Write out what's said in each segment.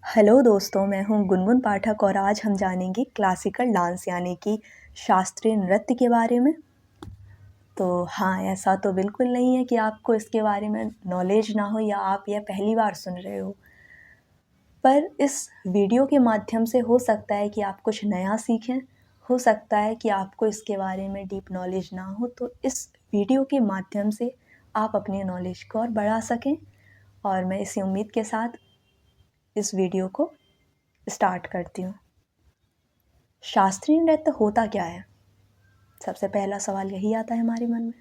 Hello दोस्तों, मैं हूँ गुनगुन पाठक और आज हम जानेंगे क्लासिकल डांस यानी कि शास्त्रीय नृत्य के बारे में। तो हाँ, ऐसा तो बिल्कुल नहीं है कि आपको इसके बारे में नॉलेज ना हो या आप यह पहली बार सुन रहे हो। पर इस वीडियो के माध्यम से हो सकता है कि आप कुछ नया सीखें, हो सकता है कि आपको इसके बारे में डीप नॉलेज ना हो, तो इस वीडियो के माध्यम से आप अपनी नॉलेज को और बढ़ा सकें। और मैं इसी उम्मीद के साथ इस वीडियो को स्टार्ट करती हूँ। शास्त्रीय नृत्य होता क्या है? सबसे पहला सवाल यही आता है हमारे मन में।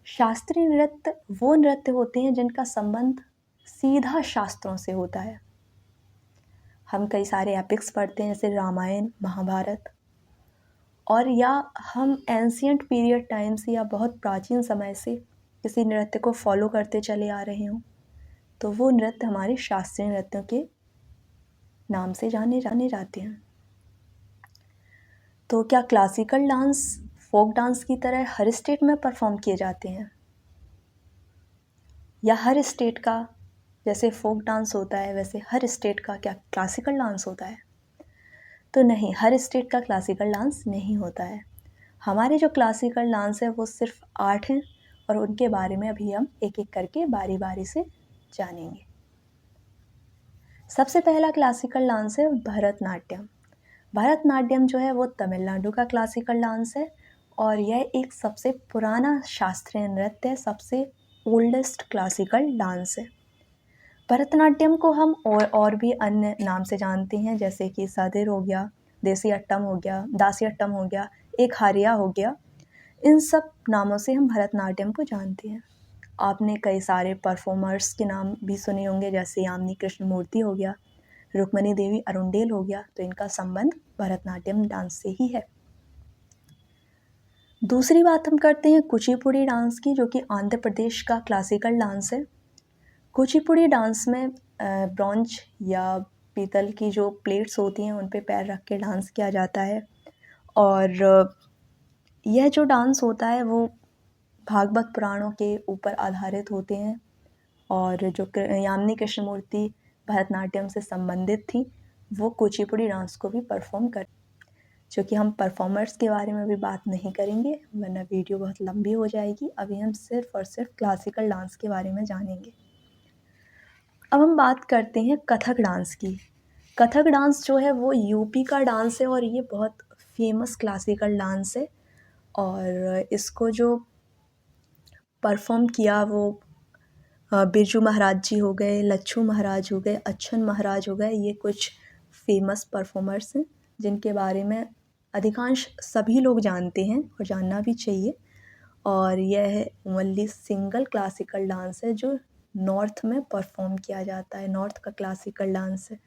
शास्त्रीय नृत्य वो नृत्य होते हैं जिनका संबंध सीधा शास्त्रों से होता है। हम कई सारे एपिक्स पढ़ते हैं जैसे रामायण, महाभारत, और या हम एंशियंट पीरियड टाइम से या बहुत प्राचीन समय से किसी नृत्य को फॉलो करते चले आ रहे हों, तो वो नृत्य हमारे शास्त्रीय नृत्यों के नाम से जाने जाते हैं। तो क्या क्लासिकल डांस फोक डांस की तरह हर स्टेट में परफॉर्म किए जाते हैं, या हर स्टेट का जैसे फोक डांस होता है वैसे हर स्टेट का क्या क्लासिकल डांस होता है? तो नहीं, हर स्टेट का क्लासिकल डांस नहीं होता है। हमारे जो क्लासिकल डांस है वो सिर्फ 8 हैं और उनके बारे में अभी हम एक एक करके बारी बारी से जानेंगे। सबसे पहला क्लासिकल डांस है भरतनाट्यम। भरतनाट्यम जो है वो तमिलनाडु का क्लासिकल डांस है और यह एक सबसे पुराना शास्त्रीय नृत्य है, सबसे ओल्डेस्ट क्लासिकल डांस है। भरतनाट्यम को हम और भी अन्य नाम से जानते हैं, जैसे कि सादिर हो गया, देसी अट्टम हो गया, दासी अट्टम हो गया, एक हारिया हो गया। इन सब नामों से हम भरतनाट्यम को जानते हैं। आपने कई सारे परफॉर्मर्स के नाम भी सुने होंगे, जैसे यामिनी कृष्णमूर्ति हो गया, रुक्मणी देवी अरुंडेल हो गया, तो इनका संबंध भरतनाट्यम डांस से ही है। दूसरी बात हम करते हैं कुचिपुड़ी डांस की, जो कि आंध्र प्रदेश का क्लासिकल डांस है। कुचिपुड़ी डांस में ब्रॉन्ज या पीतल की जो प्लेट्स होती हैं उन पे पैर रख के डांस किया जाता है और यह जो डांस होता है वो भागवत पुराणों के ऊपर आधारित होते हैं। और जो यामिनी कृष्णमूर्ति भरतनाट्यम से संबंधित थी वो कुचिपुड़ी डांस को भी परफॉर्म कर, जो कि हम परफॉर्मर्स के बारे में भी बात नहीं करेंगे वरना वीडियो बहुत लंबी हो जाएगी। अभी हम सिर्फ और सिर्फ क्लासिकल डांस के बारे में जानेंगे। अब हम बात करते हैं कथक डांस की। कथक डांस जो है वो यूपी का डांस है और ये बहुत फेमस क्लासिकल डांस है और इसको जो परफॉर्म किया वो बिरजू महाराज जी हो गए, लच्छू महाराज हो गए, अच्छन महाराज हो गए। ये कुछ फेमस परफॉर्मर्स हैं जिनके बारे में अधिकांश सभी लोग जानते हैं और जानना भी चाहिए। और यह ओनली सिंगल क्लासिकल डांस है जो नॉर्थ में परफॉर्म किया जाता है, नॉर्थ का क्लासिकल डांस है।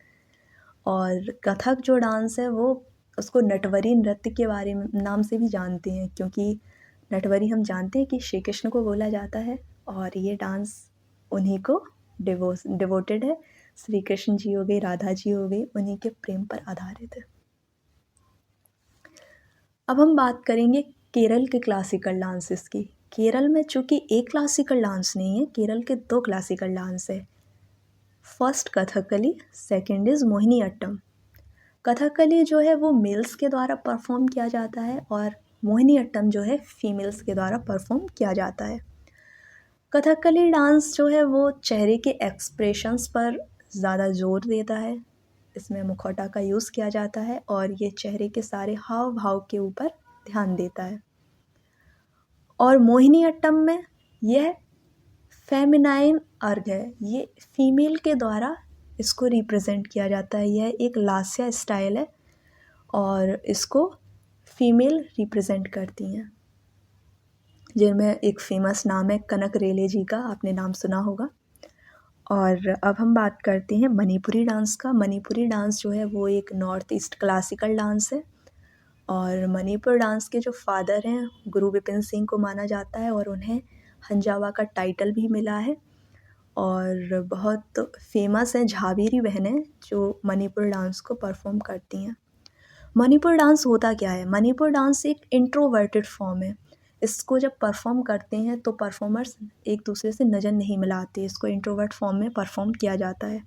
और कथक जो डांस है वो उसको नटवरी नृत्य के बारे में नाम से भी जानते हैं, क्योंकि नटवरी हम जानते हैं कि श्री कृष्ण को बोला जाता है और ये डांस उन्हीं को डिवोटेड है। श्री कृष्ण जी हो गए, राधा जी हो गई, उन्हीं के प्रेम पर आधारित है। अब हम बात करेंगे केरल के क्लासिकल डांसेस की। केरल में चूँकि एक क्लासिकल डांस नहीं है, केरल के 2 क्लासिकल डांस है। First Kathakali, second is Mohiniattam. Kathakali जो है वो मेल्स के द्वारा परफॉर्म किया जाता है और मोहिनी अट्टम जो है फीमेल्स के द्वारा परफॉर्म किया जाता है। कथकली डांस जो है वो चेहरे के एक्सप्रेशंस पर ज़्यादा जोर देता है। इसमें मुखौटा का यूज़ किया जाता है और ये चेहरे के सारे हाव भाव के ऊपर ध्यान देता है। और मोहिनी अट्टम में यह फेमिनाइन अर्ग है, ये फीमेल के द्वारा इसको रिप्रेजेंट किया जाता है। यह एक लास्या स्टाइल है और इसको फीमेल रिप्रेजेंट करती हैं, जिनमें एक फ़ेमस नाम है कनक रेले जी का, आपने नाम सुना होगा। और अब हम बात करते हैं मणिपुरी डांस का। मणिपुरी डांस जो है वो एक नॉर्थ ईस्ट क्लासिकल डांस है और मणिपुर डांस के जो फादर हैं गुरु विपिन सिंह को माना जाता है और उन्हें हंजावा का टाइटल भी मिला है और बहुत फेमस हैं झावेरी बहनें जो मणिपुर डांस को परफॉर्म करती हैं। मणिपुर डांस होता क्या है? मणिपुर डांस एक इंट्रोवर्टेड फॉर्म है। इसको जब परफॉर्म करते हैं तो परफॉर्मर्स एक दूसरे से नज़र नहीं मिलाते, इसको इंट्रोवर्ट फॉर्म में परफॉर्म किया जाता है।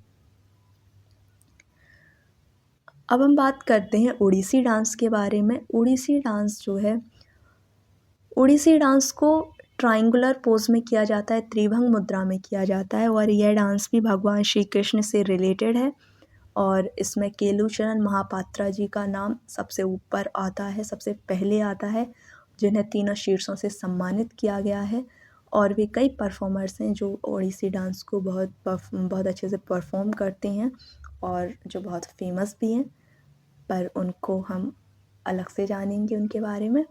अब हम बात करते हैं ओडिसी डांस के बारे में। ओडिसी डांस जो है, ओडिसी डांस को ट्रायंगुलर पोज में किया जाता है, त्रिभंग मुद्रा में किया जाता है और यह डांस भी भगवान श्री कृष्ण से रिलेटेड है। और इसमें केलुचरण महापात्रा जी का नाम सबसे ऊपर आता है, सबसे पहले आता है, जिन्हें तीनों शीर्षों से सम्मानित किया गया है। और भी कई परफॉर्मर्स हैं जो ओडिसी डांस को बहुत अच्छे से परफॉर्म करते हैं और जो बहुत फेमस भी हैं, पर उनको हम अलग से जानेंगे उनके बारे में।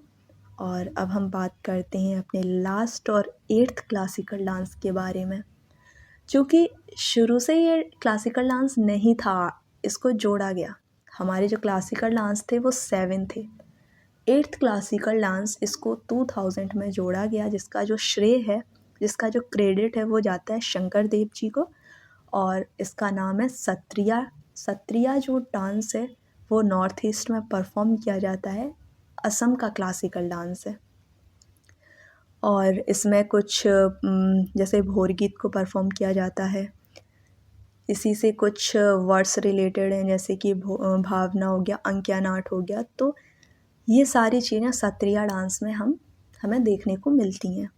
और अब हम बात करते हैं अपने लास्ट और 8th क्लासिकल डांस के बारे में, जो कि शुरू से ये क्लासिकल डांस नहीं था, इसको जोड़ा गया। हमारे जो क्लासिकल डांस थे वो 7 थे। 8th क्लासिकल डांस इसको 2000 में जोड़ा गया, जिसका जो श्रेय है, जिसका जो क्रेडिट है वो जाता है शंकर देव जी को। और इसका नाम है सत्रिया। सत्रिया जो डांस है वो नॉर्थ ईस्ट में परफॉर्म किया जाता है, असम का क्लासिकल डांस है। और इसमें कुछ जैसे भोर गीत को परफॉर्म किया जाता है, इसी से कुछ वर्ड्स रिलेटेड हैं, जैसे कि भावना हो गया, अंक्या नाट हो गया। तो ये सारी चीज़ें सत्रिया डांस में हमें देखने को मिलती हैं।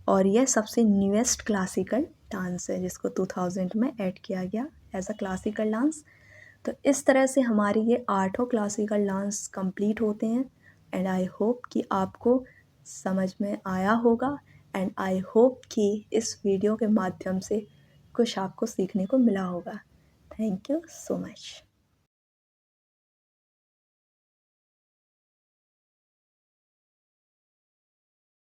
और यह सबसे न्यूएस्ट क्लासिकल डांस है जिसको 2000 में ऐड किया गया एज अ क्लासिकल डांस। तो इस तरह से हमारे ये 8 क्लासिकल डांस कंप्लीट होते हैं। एंड आई होप कि आपको समझ में आया होगा। एंड आई होप कि इस वीडियो के माध्यम से कुछ आपको सीखने को मिला होगा। Thank you so much.